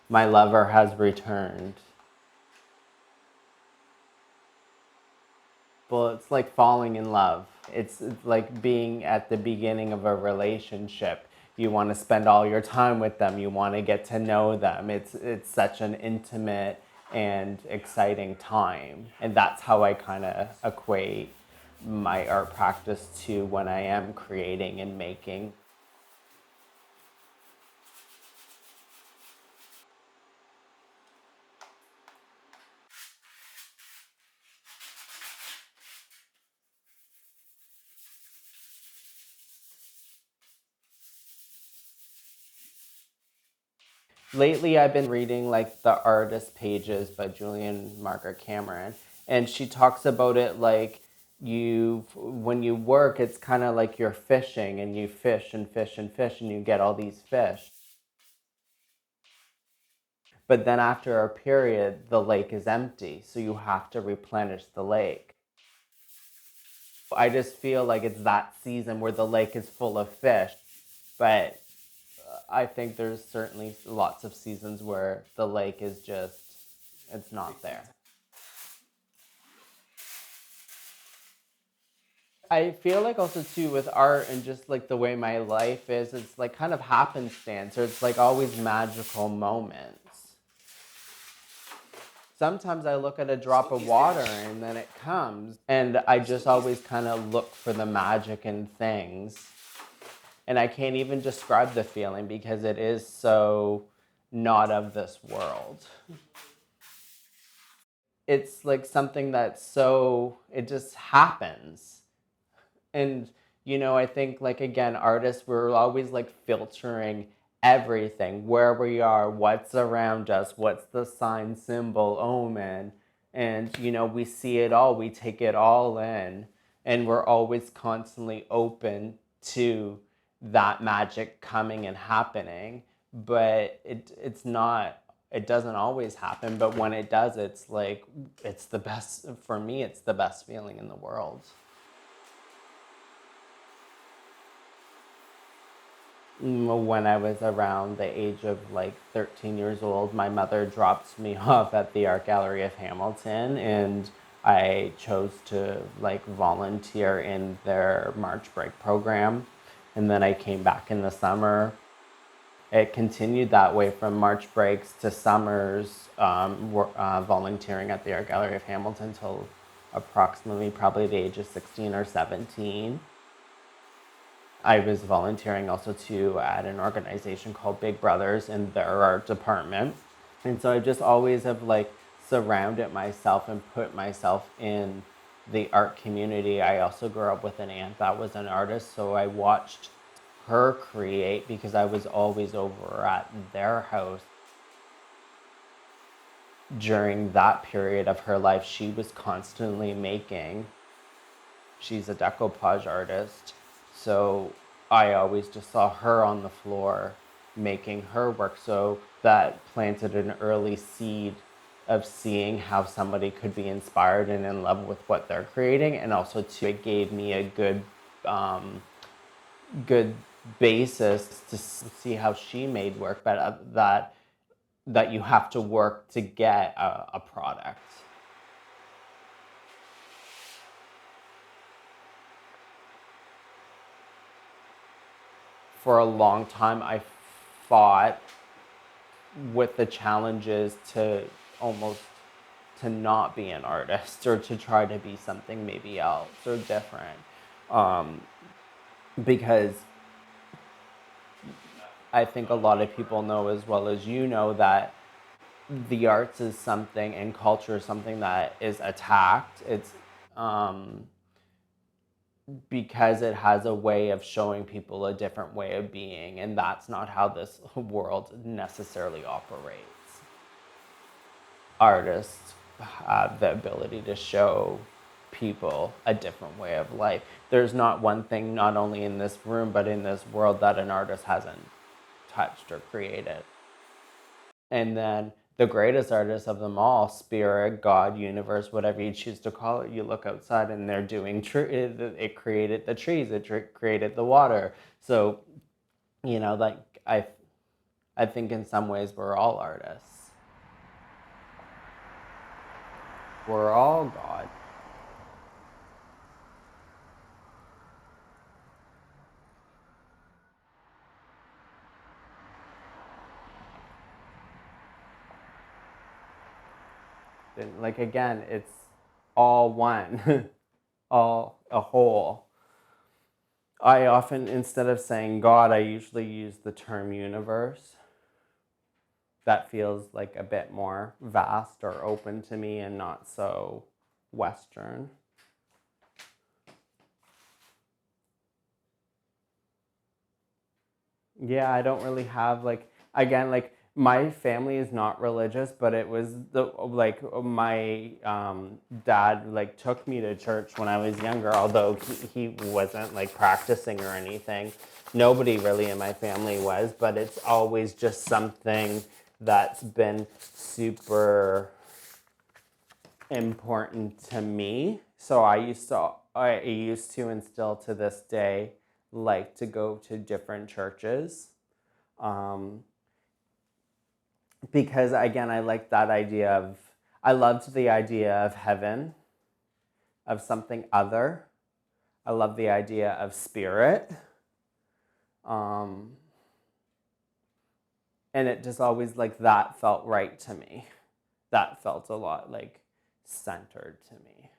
My lover has returned. Well, it's like falling in love. It's like being at the beginning of a relationship. You want to spend all your time with them. You want to get to know them. It's such an intimate and exciting time. And that's how I kind of equate my art practice to when I am creating and making. Lately, I've been reading like the artist pages by Julian Margaret Cameron, and she talks about it like when you work, it's kind of like you're fishing and you fish and fish and fish and you get all these fish. But then after a period, the lake is empty, so you have to replenish the lake. I just feel like it's that season where the lake is full of fish, but I think there's certainly lots of seasons where the lake is just, it's not there. I feel like also too with art and just like the way my life is, it's like kind of happenstance or it's like always magical moments. Sometimes I look at a drop of water and then it comes, and I just always kind of look for the magic in things. And I can't even describe the feeling because it is so not of this world. It's like something that's so, it just happens. And I think like again, artists, we're always like filtering everything, where we are, what's around us, what's the sign, symbol, omen. And we see it all, we take it all in, and we're always constantly open to that magic coming and happening. But it's not, it doesn't always happen, but when it does, it's like, it's the best for me, it's the best feeling in the world. When I was around the age of like 13 years old, my mother dropped me off at the Art Gallery of Hamilton, and I chose to like volunteer in their March break program. And then I came back in the summer. It continued that way from March breaks to summers, volunteering at the Art Gallery of Hamilton till approximately probably the age of 16 or 17. I was volunteering also too at an organization called Big Brothers in their art department. And so I just always have like surrounded myself and put myself in the art community. I also grew up with an aunt that was an artist, so I watched her create because I was always over at their house. During that period of her life, she was constantly making. She's a decoupage artist. So I always just saw her on the floor making her work. So that planted an early seed of seeing how somebody could be inspired and in love with what they're creating. And also too, it gave me a good basis to see how she made work, but that you have to work to get a product. For a long time, I fought with the challenges to almost to not be an artist or to try to be something maybe else or different, um, because I think a lot of people know as well as you know that the arts is something and culture is something that is attacked. It's um, because it has a way of showing people a different way of being, and that's not how this world necessarily operates. Artists have the ability to show people a different way of life. There's not one thing, not only in this room, but in this world, that an artist hasn't touched or created. And then the greatest artists of them all, spirit, God, universe, whatever you choose to call it, you look outside and they're doing it created the trees, it created the water. So, like I think in some ways we're all artists. We're all God. And like, again, it's all one, all a whole. I often, instead of saying God, I usually use the term universe. That feels like a bit more vast or open to me and not so Western. Yeah, I don't really have like, again, like my family is not religious, but it was my dad like took me to church when I was younger, although he wasn't like practicing or anything. Nobody really in my family was, but it's always just something that's been super important to me. So I used to and still to this day like to go to different churches, um, because again I like that idea of, I loved the idea of heaven, of something other. I love the idea of spirit, um, and it just always like that felt right to me. That felt a lot like centered to me.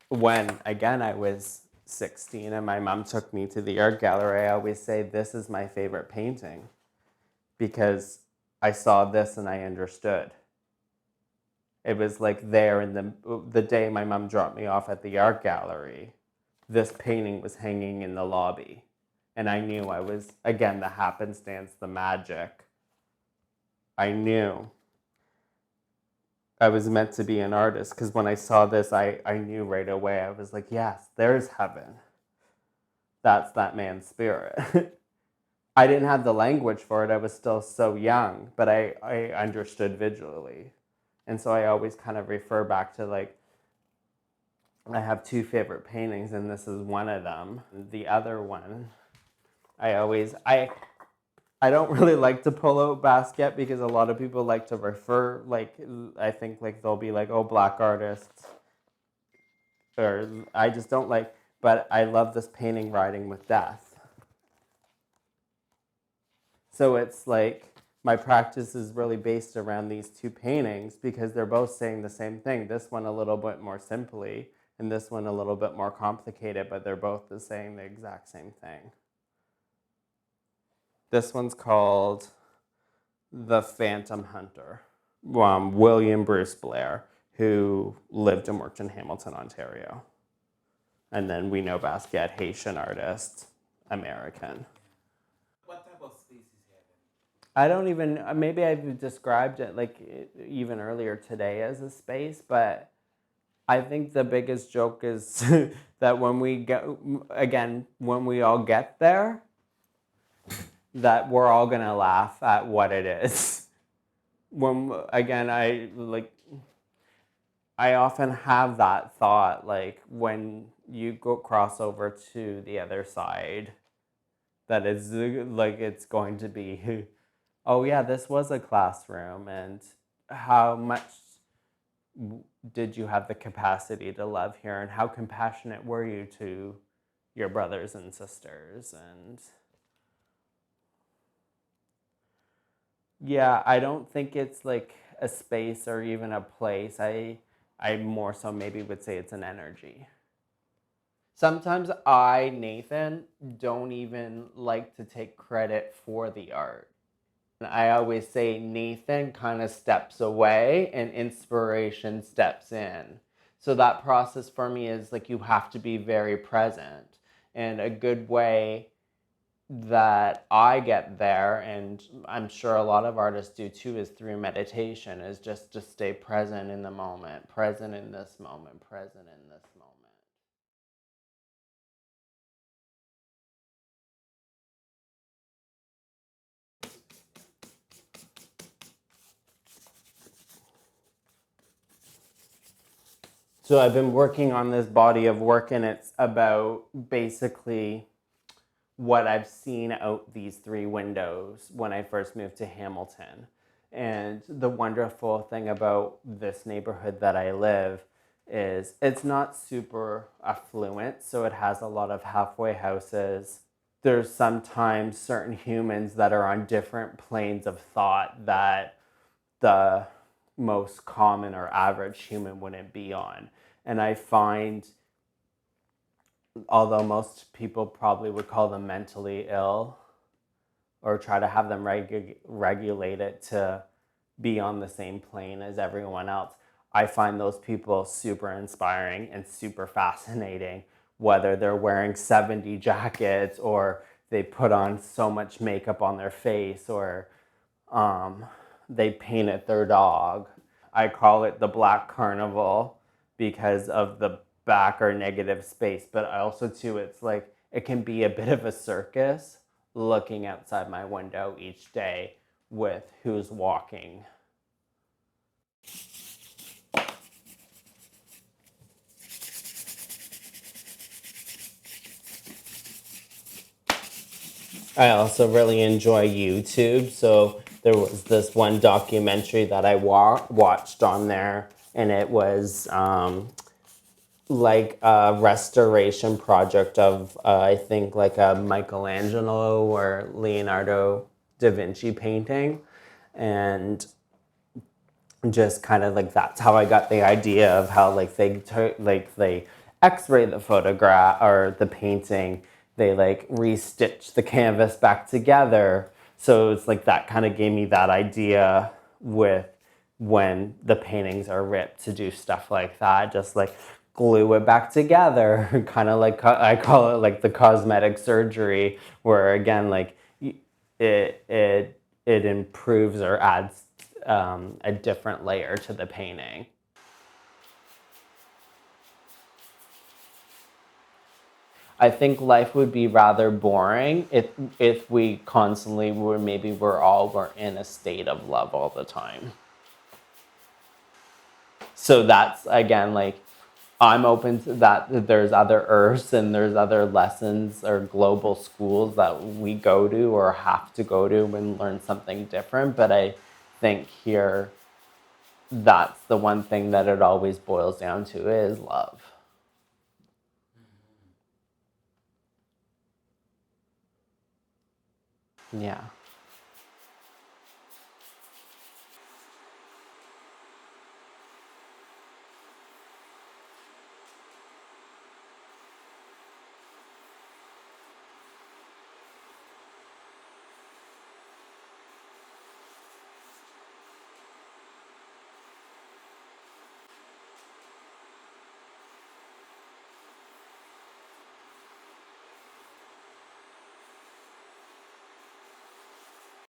When again I was 16 and my mom took me to the art gallery, I always say this is my favorite painting because I saw this and I understood. It was like there in the day my mom dropped me off at the art gallery, this painting was hanging in the lobby. And I knew I was, again, the happenstance, the magic. I knew I was meant to be an artist because when I saw this, I knew right away. I was like, yes, there's heaven. That's that man's spirit. I didn't have the language for it. I was still so young, but I understood visually. And so I always kind of refer back to like, I have two favorite paintings and this is one of them. The other one, I don't really like to pull out Basquiat because a lot of people like to refer, like, I think like they'll be like, oh, black artists, or I just don't like, but I love this painting, Riding with Death. So it's like my practice is really based around these two paintings because they're both saying the same thing. This one a little bit more simply, and this one a little bit more complicated, but they're both saying the exact same thing. This one's called The Phantom Hunter. William Bruce Blair, who lived and worked in Hamilton, Ontario. And then we know Basquiat, Haitian artist, American. What type of space is heaven? I don't even, maybe I've described it like even earlier today as a space, but I think the biggest joke is that when we go, again, when we all get there, that we're all gonna laugh at what it is. When, again, I often have that thought, like when you go cross over to the other side, that is like it's going to be, oh yeah, this was a classroom, and how much did you have the capacity to love here, and how compassionate were you to your brothers and sisters, and yeah, I don't think it's like a space or even a place. I more so maybe would say it's an energy. Sometimes I, Nathan, don't even like to take credit for the art. I always say Nathan kind of steps away and inspiration steps in. So that process for me is like you have to be very present. And a good way that I get there, and I'm sure a lot of artists do too, is through meditation, is just to stay present in the moment, present in this moment, present in this moment. So I've been working on this body of work, and it's about basically what I've seen out these 3 windows when I first moved to Hamilton. And the wonderful thing about this neighborhood that I live is it's not super affluent, so it has a lot of halfway houses. There's sometimes certain humans that are on different planes of thought that the most common or average human wouldn't be on. And I find, although most people probably would call them mentally ill or try to have them regulate it to be on the same plane as everyone else, I find those people super inspiring and super fascinating, whether they're wearing 70 jackets or they put on so much makeup on their face or they painted their dog. I call it the Black Carnival because of the back or negative space, but also too, it's like it can be a bit of a circus looking outside my window each day with who's walking. I also really enjoy YouTube. So there was this one documentary that I watched on there, and it was like a restoration project of, I think, like a Michelangelo or Leonardo da Vinci painting. And just kind of like that's how I got the idea of how like they x-ray the photograph or the painting, they like restitch the canvas back together. So it's like that kind of gave me that idea with when the paintings are ripped to do stuff like that, just like glue it back together, kind of like I call it like the cosmetic surgery, where again like it improves or adds a different layer to the painting. I think life would be rather boring if we constantly were in a state of love all the time. So that's again like I'm open to that. There's other earths and there's other lessons or global schools that we go to or have to go to and learn something different. But I think here that's the one thing that it always boils down to is love. Yeah.